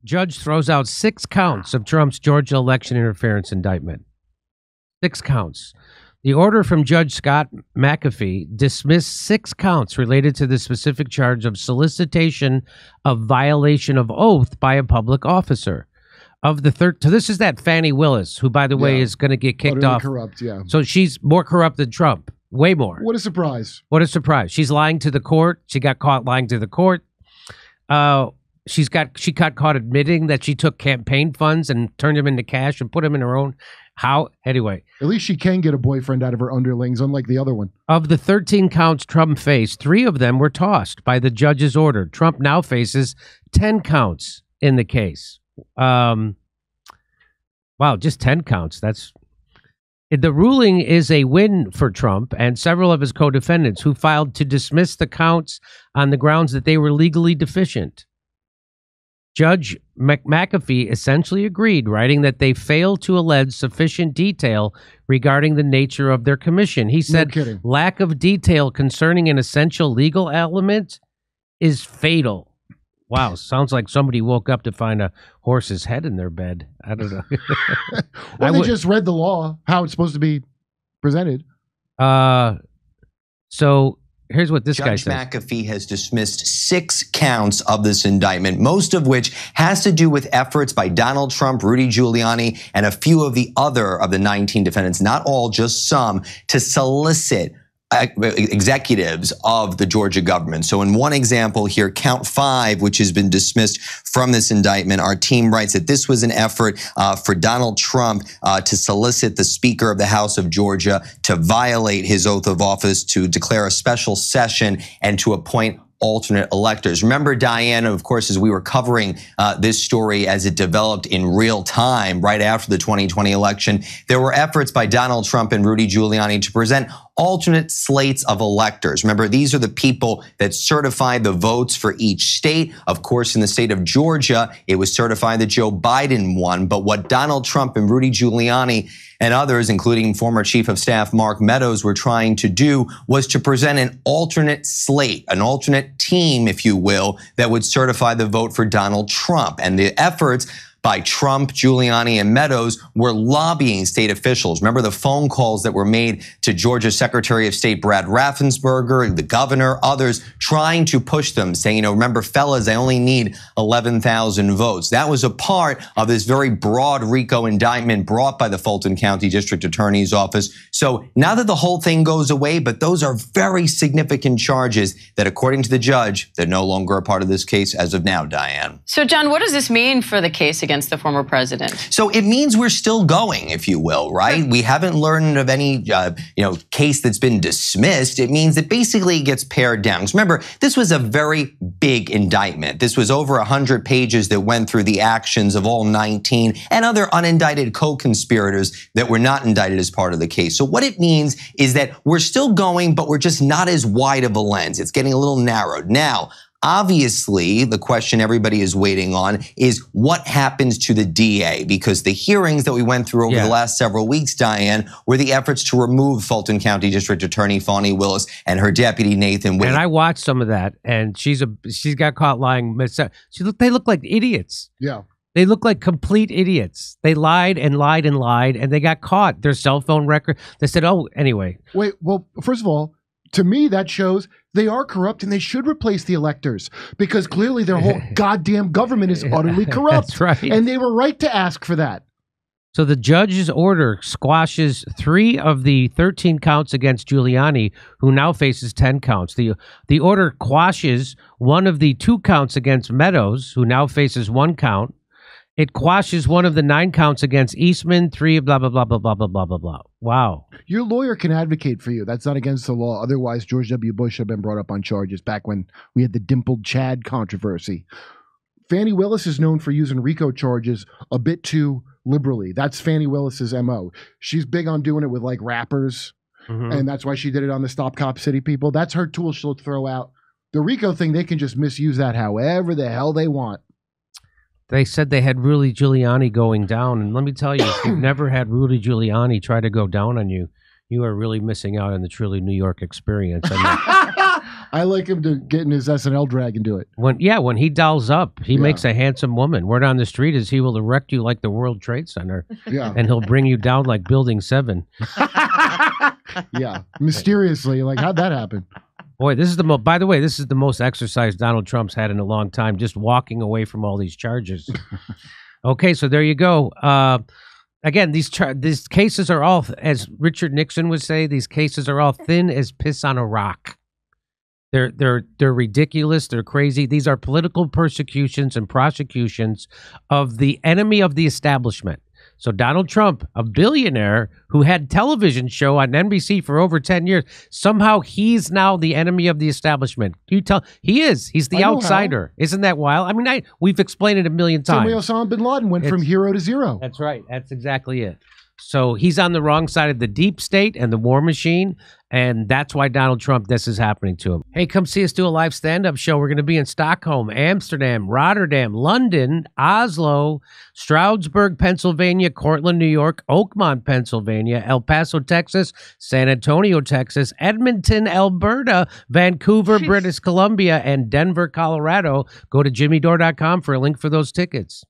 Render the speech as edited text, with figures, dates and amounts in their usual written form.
Judge throws out 6 counts of Trump's Georgia election interference indictment. 6 counts. The order from Judge Scott McAfee dismissed 6 counts related to the specific charge of solicitation of violation of oath by a public officer. Of the so this is that Fanny Willis, who, by the way, is going to get kicked off. Corrupt, yeah. So she's more corrupt than Trump. Way more. What a surprise. What a surprise. She's lying to the court. She got caught lying to the court. She got caught admitting that she took campaign funds and turned them into cash and put them in her own. How? Anyway. At least she can get a boyfriend out of her underlings, unlike the other one. Of the 13 counts Trump faced, 3 of them were tossed by the judge's order. Trump now faces 10 counts in the case. Wow, just 10 counts. The ruling is a win for Trump and several of his co-defendants who filed to dismiss the counts on the grounds that they were legally deficient. Judge McAfee essentially agreed, writing that they failed to allege sufficient detail regarding the nature of their commission. He said, No lack of detail concerning an essential legal element is fatal. Wow, sounds like somebody woke up to find a horse's head in their bed. I don't know. Well, they just read the law, how it's supposed to be presented. So here's what this guy says. Judge McAfee has dismissed 6 counts of this indictment, most of which has to do with efforts by Donald Trump, Rudy Giuliani, and a few of the other of the 19 defendants, not all, just some, to solicit executives of the Georgia government. So in one example here, count 5, which has been dismissed from this indictment, our team writes that this was an effort for Donald Trump to solicit the Speaker of the House of Georgia to violate his oath of office, to declare a special session, and to appoint alternate electors. Remember, Diana, of course, as we were covering this story as it developed in real time right after the 2020 election, there were efforts by Donald Trump and Rudy Giuliani to present alternate slates of electors. Remember, these are the people that certify the votes for each state. Of course, in the state of Georgia, it was certified that Joe Biden won. But what Donald Trump and Rudy Giuliani and others, including former Chief of Staff Mark Meadows, were trying to do was to present an alternate slate, an alternate team, if you will, that would certify the vote for Donald Trump. And the efforts by Trump, Giuliani, and Meadows were lobbying state officials. Remember the phone calls that were made to Georgia Secretary of State Brad Raffensperger, the governor, others, trying to push them, saying, remember, fellas, I only need 11,000 votes. That was a part of this very broad RICO indictment brought by the Fulton County District Attorney's Office. So now that the whole thing goes away, but those are very significant charges that, according to the judge, they're no longer a part of this case as of now, Diane. So, John, what does this mean for the case against the former president? So it means we're still going, if you will, right? We haven't learned of any, case that's been dismissed. It means that basically it gets pared down. Because remember, this was a very big indictment. This was over 100 pages that went through the actions of all 19 and other unindicted co-conspirators that were not indicted as part of the case. So what it means is that we're still going, but we're just not as wide of a lens. It's getting a little narrowed. Now, obviously, the question everybody is waiting on is what happens to the DA, because the hearings that we went through over the last several weeks, Diane, were the efforts to remove Fulton County District Attorney Fanny Willis and her deputy Nathan Wade. And I watched some of that, and she's got caught lying. They look like idiots. Yeah. They look like complete idiots. They lied and lied and lied, and they got caught. Their cell phone record. They said, oh, anyway. Wait, well, first of all, to me, that shows they are corrupt and they should replace the electors, because clearly their whole goddamn government is utterly corrupt. That's right. And they were right to ask for that. So the judge's order squashes 3 of the 13 counts against Giuliani, who now faces 10 counts. The order quashes 1 of the 2 counts against Meadows, who now faces 1 count. It quashes 1 of the 9 counts against Eastman, 3 blah, blah, blah, blah, blah, blah, blah, blah, blah. Wow. Your lawyer can advocate for you. That's not against the law. Otherwise, George W. Bush had been brought up on charges back when we had the dimpled Chad controversy. Fanny Willis is known for using RICO charges a bit too liberally. That's Fanny Willis's MO. She's big on doing it with like rappers, and that's why she did it on the Stop Cop City people. That's her tool she'll throw out. The RICO thing, they can just misuse that however the hell they want. They said they had Rudy Giuliani going down, and let me tell you, if you've never had Rudy Giuliani try to go down on you, you are really missing out on the truly New York experience. I mean, I like him to get in his SNL drag and do it. When he dolls up, he makes a handsome woman. Word on the street is he will erect you like the World Trade Center. Yeah. And he'll bring you down like Building 7. Yeah. Mysteriously. Like, how'd that happen? Boy, this is by the way, this is the most exercise Donald Trump's had in a long time, just walking away from all these charges. Okay, so there you go. Again, these cases are all, as Richard Nixon would say, these cases are all thin as piss on a rock. They're ridiculous. They're crazy. These are political persecutions and prosecutions of the enemy of the establishment. So Donald Trump, a billionaire who had television show on NBC for over 10 years, somehow he's now the enemy of the establishment. He is. He's the outsider. How. Isn't that wild? I mean, we've explained it a million times. Osama bin Laden went from hero to zero. That's right. That's exactly it. So he's on the wrong side of the deep state and the war machine, and that's why Donald Trump, this is happening to him. Hey, come see us do a live stand-up show. We're going to be in Stockholm, Amsterdam, Rotterdam, London, Oslo, Stroudsburg, Pennsylvania, Cortland, New York, Oakmont, Pennsylvania, El Paso, Texas, San Antonio, Texas, Edmonton, Alberta, Vancouver, British Columbia, and Denver, Colorado. Go to jimmydore.com for a link for those tickets.